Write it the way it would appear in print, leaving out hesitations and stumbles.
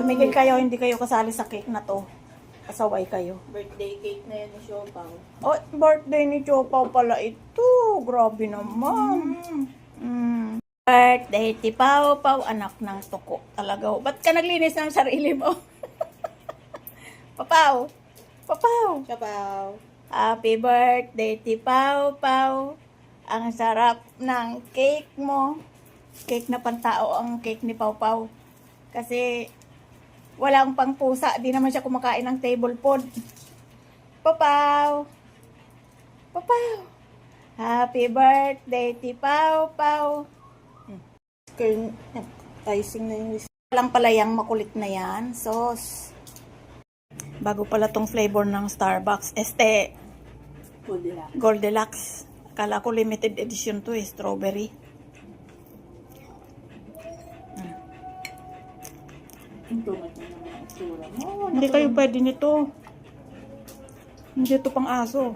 Tumigil kayo, hindi kayo kasali sa cake na to. Pasaway kayo. Birthday cake na yan ni Siopaw. Oh, birthday ni Chopaw pala ito. Grabe naman. Birthday ti Pau Pau, anak ng tuko. Talaga. Ba't ka naglinis ng sarili mo? Papaw. Papaw. Siopaw. Happy birthday ti Pau Pau. Ang sarap ng cake mo. Cake na pantao ang cake ni Pau Pau. Kasi walang pang pusa. Di naman siya kumakain ng table food. Papaw. Papaw. Happy birthday ti Pau Pau. Icing na yung Walang pala yung makulit na yan. Sauce. Bago pala tong flavor ng Starbucks. Goldilocks. Akala ko limited edition to strawberry. Hindi kayo pwede nito. Hindi ito pang aso.